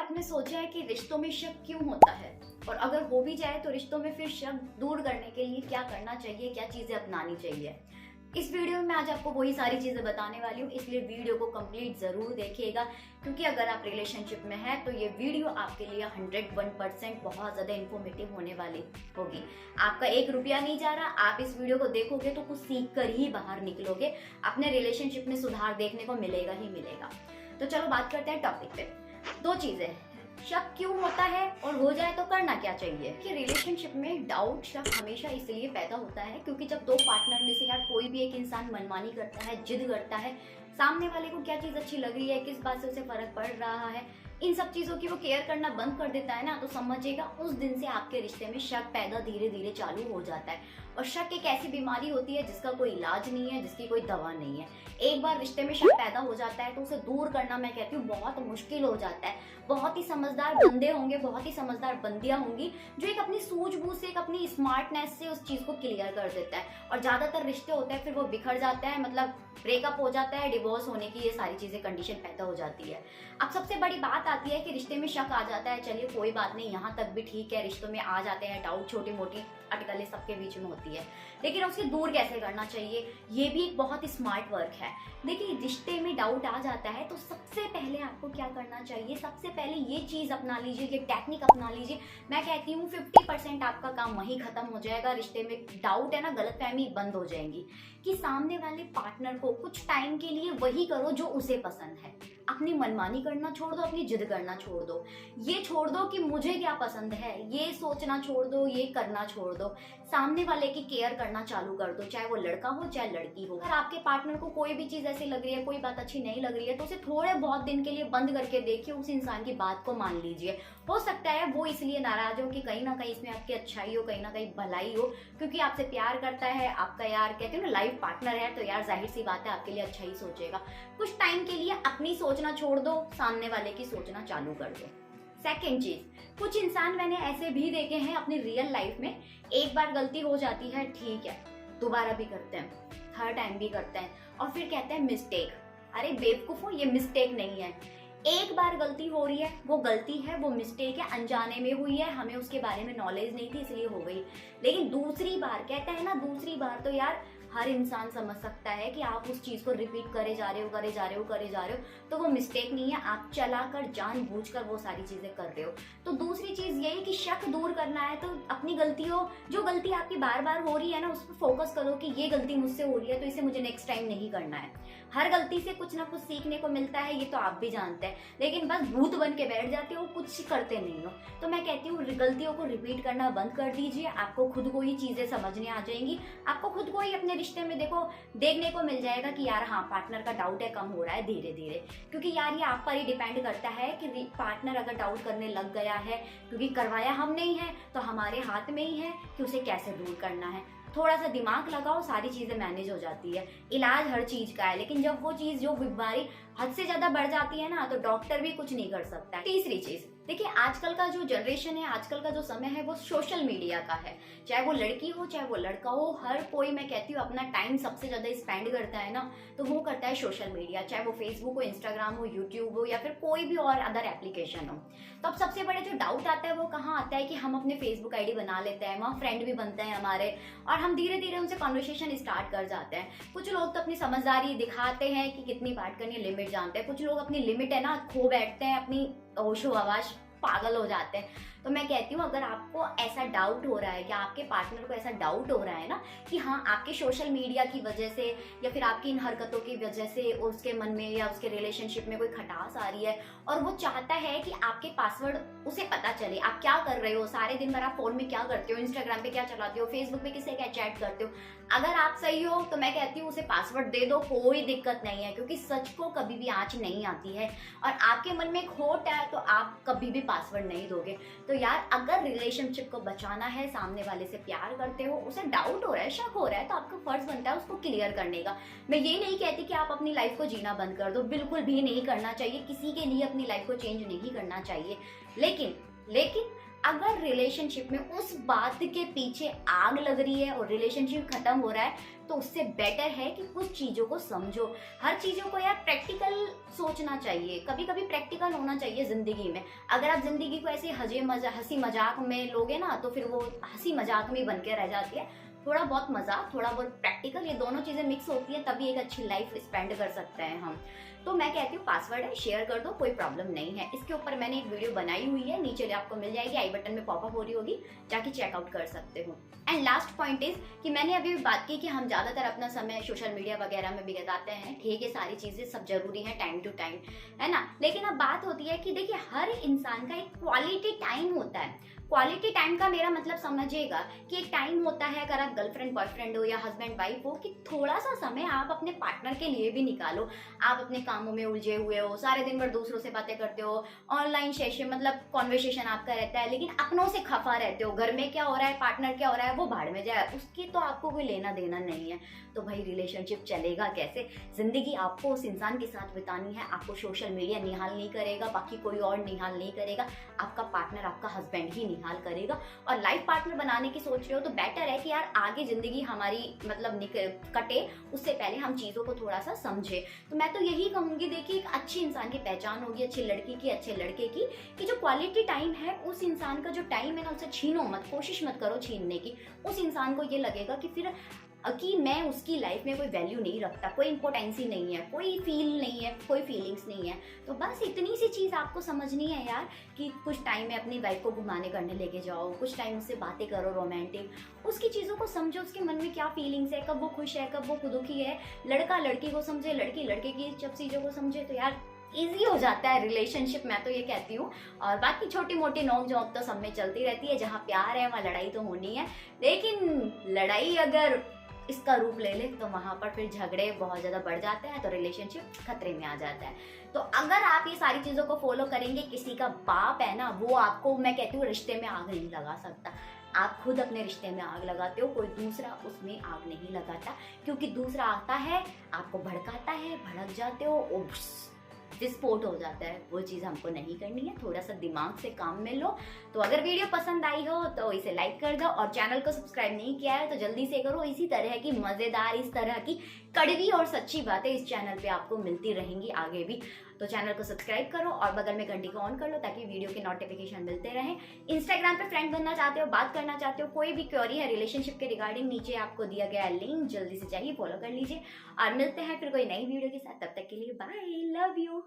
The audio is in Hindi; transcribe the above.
आपने सोचा है कि रिश्तों में शक क्यों होता है, और अगर हो भी जाए तो रिश्तों में फिर शक दूर करने के लिए क्या करना चाहिए, क्या चीजें अपनानी चाहिए। इस वीडियो में मैं आज आपको वही सारी चीजें बताने वाली हूँ, इसलिए वीडियो को कंप्लीट जरूर देखिएगा, क्योंकि अगर आप रिलेशनशिप में हैं तो ये वीडियो आपके लिए 101% बहुत ज्यादा इन्फॉर्मेटिव होने वाली होगी। आपका 1 रुपया नहीं जा रहा, आप इस वीडियो को देखोगे तो कुछ सीख कर ही बाहर निकलोगे, अपने रिलेशनशिप में सुधार देखने को मिलेगा ही मिलेगा। तो चलो बात करते हैं टॉपिक पे। 2 चीजें, शक क्यों होता है और हो जाए तो करना क्या चाहिए। कि रिलेशनशिप में डाउट, शक हमेशा इसलिए पैदा होता है क्योंकि जब 2 पार्टनर में से यार कोई भी एक इंसान मनमानी करता है, जिद करता है, सामने वाले को क्या चीज अच्छी लग रही है, किस बात से उसे फर्क पड़ रहा है, इन सब चीजों की वो केयर करना बंद कर देता है ना, तो समझिएगा उस दिन से आपके रिश्ते में शक पैदा धीरे धीरे चालू हो जाता है। और शक एक ऐसी बीमारी होती है जिसका कोई इलाज नहीं है, जिसकी कोई दवा नहीं है। एक बार रिश्ते में शक पैदा हो जाता है तो उसे दूर करना, मैं कहती हूँ, बहुत मुश्किल हो जाता है। बहुत ही समझदार बंदे होंगे, बहुत ही समझदार बंदियां होंगी जो एक अपनी सूझबूझ से, एक अपनी स्मार्टनेस से उस चीज को क्लियर कर देता है। और ज्यादातर रिश्ते होते हैं फिर वो बिखर जाते हैं, मतलब ब्रेकअप हो जाता है, डिवोर्स होने की ये सारी चीजें कंडीशन पैदा हो जाती है। अब सबसे बड़ी बात आती है कि रिश्ते में शक आ जाता है, चलिए कोई बात नहीं, यहाँ तक भी ठीक है, रिश्तों में आ जाते हैं डाउट, छोटी मोटी अटकलें सबके बीच में होती है, लेकिन उससे दूर कैसे करना चाहिए, ये भी एक बहुत स्मार्ट वर्क है। देखिए, रिश्ते में डाउट आ जाता है तो सबसे पहले आपको क्या करना चाहिए, सबसे पहले ये चीज अपना लीजिए, ये टेक्निक अपना लीजिए। मैं कहती हूँ 50% आपका काम वहीं खत्म हो जाएगा। रिश्ते में डाउट है ना, गलतफहमी बंद हो जाएंगी। कि सामने वाले पार्टनर को कुछ टाइम के लिए वही करो जो उसे पसंद है। अपनी मनमानी करना छोड़ दो, अपनी जिद करना छोड़ दो, ये छोड़ दो कि मुझे क्या पसंद है, ये सोचना छोड़ दो, ये करना छोड़ दो। सामने वाले की केयर करना चालू कर दो, चाहे वो लड़का हो चाहे लड़की हो। अगर आपके पार्टनर को कोई भी चीज ऐसी लग रही है, कोई बात अच्छी नहीं लग रही है, तो उसे थोड़े बहुत दिन के लिए बंद करके देखिए, उस इंसान की बात को मान लीजिए। हो सकता है वो इसलिए नाराज हो कि कहीं ना कहीं इसमें आपकी अच्छाई हो, कहीं ना कहीं भलाई हो, क्योंकि आपसे प्यार करता है, आपका यार कहते हैं ना लाइफ पार्टनर है, तो यार जाहिर सी बात है आपके लिए अच्छा ही सोचेगा। कुछ टाइम के लिए अपनी सोचना छोड़ दो, सामने वाले की सोचना चालू कर दो। सेकेंड चीज, कुछ इंसान मैंने ऐसे भी देखे हैं अपनी रियल लाइफ में, एक बार गलती हो जाती है, ठीक है, दोबारा भी करते हैं, थर्ड टाइम भी करते हैं, और फिर कहते हैं मिस्टेक। अरे बेवकूफो, ये मिस्टेक नहीं है। एक बार गलती हो रही है, वो गलती है, वो मिस्टेक है, अनजाने में हुई है, हमें उसके बारे में नॉलेज नहीं थी इसलिए हो गई। लेकिन दूसरी बार, कहते हैं ना, दूसरी बार तो यार हर इंसान समझ सकता है कि आप उस चीज को रिपीट करे जा रहे हो, तो वो मिस्टेक नहीं है, आप चलाकर जानबूझकर वो सारी चीजें कर रहे हो। तो दूसरी चीज यही कि शक दूर करना है तो अपनी गलतियों, जो गलती आपकी बार बार हो रही है ना, उस पर फोकस करो कि ये गलती मुझसे हो रही है तो इसे मुझे नेक्स्ट टाइम नहीं करना है। हर गलती से कुछ ना कुछ सीखने को मिलता है, ये तो आप भी जानते हैं, लेकिन बस भूत बन के बैठ जाते हो, कुछ करते नहीं हो। तो मैं कहती हूँ गलतियों को रिपीट करना बंद कर दीजिए, आपको खुद को ही चीजें समझने आ जाएंगी, आपको खुद को ही अपने रिश्ते में देखने को मिल जाएगा कि यार हाँ, पार्टनर का डाउट है, कम हो रहा है धीरे धीरे। क्योंकि यार ये आप पर ही डिपेंड करता है कि पार्टनर अगर डाउट करने लग गया है, क्योंकि करवाया हम नहीं है, तो हमारे हाथ में ही है कि उसे कैसे दूर करना है। थोड़ा सा दिमाग लगाओ, सारी चीजें मैनेज हो जाती है। इलाज हर चीज का है, लेकिन जब वो चीज, जो बीमारी हद से ज्यादा बढ़ जाती है ना, तो डॉक्टर भी कुछ नहीं कर सकता। तीसरी चीज, देखिए, आजकल का जो जनरेशन है, आजकल का जो समय है, वो सोशल मीडिया का है। चाहे वो लड़की हो चाहे वो लड़का हो, हर कोई, मैं कहती हूँ, अपना टाइम सबसे ज्यादा स्पेंड करता है ना, तो वो करता है सोशल मीडिया, चाहे वो फेसबुक हो, इंस्टाग्राम हो, यूट्यूब हो, या फिर कोई भी और अदर एप्लीकेशन हो। तो अब सबसे बड़े जो डाउट आता है वो कहाँ आता है कि हम अपने फेसबुक आईडी बना लेते हैं, वहाँ फ्रेंड भी बनते हैं हमारे, और हम धीरे धीरे उनसे कॉन्वर्सेशन स्टार्ट कर जाते हैं। कुछ लोग तो अपनी समझदारी दिखाते हैं कि कितनी बात करनी है, लिमिट जानते हैं, कुछ लोग अपनी लिमिट है ना खो बैठते हैं, अपनी होशो हवास, पागल हो जाते हैं। तो मैं कहती हूँ, अगर आपको ऐसा डाउट हो रहा है कि आपके पार्टनर को ऐसा डाउट हो रहा है ना कि हाँ, आपके सोशल मीडिया की वजह से या फिर आपकी इन हरकतों की वजह से उसके मन में या उसके रिलेशनशिप में कोई खटास आ रही है, और वो चाहता है कि आपके पासवर्ड उसे पता चले, आप क्या कर रहे हो, सारे दिन भर आप फोन में क्या करते हो, इंस्टाग्राम पे क्या चलाते हो, फेसबुक पे किससे क्या चैट करते हो, अगर आप सही हो तो मैं कहती हूँ उसे पासवर्ड दे दो, कोई दिक्कत नहीं है, क्योंकि सच को कभी भी आंच नहीं आती है। और आपके मन में खोट है तो आप कभी भी पासवर्ड नहीं दोगे। तो यार, अगर रिलेशनशिप को बचाना है, सामने वाले से प्यार करते हो, उसे डाउट हो रहा है, शक हो रहा है, तो आपका फर्ज बनता है उसको क्लियर करने का। मैं ये नहीं कहती कि आप अपनी लाइफ को जीना बंद कर दो, बिल्कुल भी नहीं करना चाहिए, किसी के लिए अपनी लाइफ को चेंज नहीं करना चाहिए, लेकिन अगर रिलेशनशिप में उस बात के पीछे आग लग रही है और रिलेशनशिप खत्म हो रहा है, तो उससे बेटर है कि कुछ चीजों को समझो। हर चीजों को यार प्रैक्टिकल सोचना चाहिए, कभी कभी प्रैक्टिकल होना चाहिए जिंदगी में। अगर आप जिंदगी को ऐसे हंसी मजाक में लोगे ना, तो फिर वो हंसी मजाक में बन के रह जाती है। थोड़ा बहुत मजाक, थोड़ा बहुत प्रैक्टिकल, ये दोनों चीजें मिक्स होती है, तभी एक अच्छी लाइफ स्पेंड कर सकते हैं हम। तो मैं कहती हूँ पासवर्ड है, शेयर कर दो, कोई प्रॉब्लम नहीं है। इसके ऊपर मैंने एक वीडियो बनाई हुई है, नीचे आपको मिल जाएगी, आई बटन में पॉपअप हो रही होगी, जाके चेकआउट कर सकते हो। एंड लास्ट पॉइंट इज कि मैंने अभी भी बात की कि हम ज्यादातर अपना समय सोशल मीडिया वगैरह में बिताते हैं। ठीक है, सारी चीजें सब जरूरी है टाइम टू टाइम, है ना, लेकिन अब बात होती है कि देखिए हर इंसान का एक क्वालिटी टाइम होता है। क्वालिटी टाइम का मेरा मतलब समझिएगा कि एक टाइम होता है, अगर आप गर्लफ्रेंड बॉयफ्रेंड हो या हस्बैंड वाइफ हो, कि थोड़ा सा समय आप अपने पार्टनर के लिए भी निकालो। आप अपने कामों में उलझे हुए हो, सारे दिन भर दूसरों से बातें करते हो, ऑनलाइन सेशन मतलब कॉन्वर्सेशन आपका रहता है, लेकिन अपनों से खफा रहते हो। घर में क्या हो रहा है, पार्टनर क्या हो रहा है, वो भाड़ में जाए, उसकी तो आपको कोई लेना देना नहीं है। तो भाई रिलेशनशिप चलेगा कैसे? जिंदगी आपको उस इंसान के साथ बितानी है। आपको सोशल मीडिया निहाल नहीं करेगा, बाकी कोई और निहाल नहीं करेगा, आपका पार्टनर, आपका हस्बैंड ही निहाल करेगा। और लाइफ पार्टनर बनाने की सोच रहे हो तो बेटर है कि यार आगे जिंदगी हमारी मतलब कटे, उससे पहले हम चीजों को थोड़ा सा समझे। तो मैं तो यही कहूंगी, देखिए एक अच्छी इंसान की पहचान होगी, अच्छी लड़की की, अच्छे लड़के की, कि जो क्वालिटी टाइम है, उस इंसान का जो टाइम है ना, उसे छीनो मत, कोशिश मत करो छीनने की। उस इंसान को ये लगेगा कि फिर कि मैं उसकी लाइफ में कोई वैल्यू नहीं रखता, कोई इंपॉर्टेंस ही नहीं है, कोई फील नहीं है, कोई फीलिंग्स नहीं है। तो बस इतनी सी चीज़ आपको समझनी है यार, कि कुछ टाइम में अपनी वाइफ को घुमाने करने लेके जाओ, कुछ टाइम उससे बातें करो रोमांटिक, उसकी चीज़ों को समझो, उसके मन में क्या फीलिंग्स है, कब वो खुश है, कब वो दुखी है। लड़का लड़की को समझे, लड़की लड़के की जब चीज़ों को समझे, तो यार ईजी हो जाता है रिलेशनशिप, मैं तो ये कहती हूँ। और बाकी छोटी मोटी नोक झोंक तो सब में चलती रहती है, जहाँ प्यार है वहाँ लड़ाई तो होनी है, लेकिन लड़ाई अगर इसका रूप ले ले तो वहां पर फिर झगड़े बहुत ज्यादा बढ़ जाते हैं, तो रिलेशनशिप खतरे में आ जाता है। तो अगर आप ये सारी चीजों को फॉलो करेंगे, किसी का बाप है ना, वो आपको, मैं कहती हूँ, रिश्ते में आग नहीं लगा सकता। आप खुद अपने रिश्ते में आग लगाते हो, कोई दूसरा उसमें आग नहीं लगाता, क्योंकि दूसरा आता है, आपको भड़काता है, भड़क जाते हो, विस्फोट हो जाता है। वो चीज़ हमको नहीं करनी है, थोड़ा सा दिमाग से काम में लो। तो अगर वीडियो पसंद आई हो तो इसे लाइक कर दो, और चैनल को सब्सक्राइब नहीं किया है तो जल्दी से करो। इसी तरह की मज़ेदार, इस तरह की कड़वी और सच्ची बातें इस चैनल पे आपको मिलती रहेंगी आगे भी। तो चैनल को सब्सक्राइब करो और बगल में घंटी को ऑन कर लो, ताकि वीडियो के नोटिफिकेशन मिलते रहें। इंस्टाग्राम पे फ्रेंड बनना चाहते हो, बात करना चाहते हो, कोई भी क्वेरी है रिलेशनशिप के रिगार्डिंग, नीचे आपको दिया गया लिंक, जल्दी से जाइए फॉलो कर लीजिए। और मिलते हैं फिर कोई नई वीडियो के साथ, तब तक के लिए बाय, लव यू।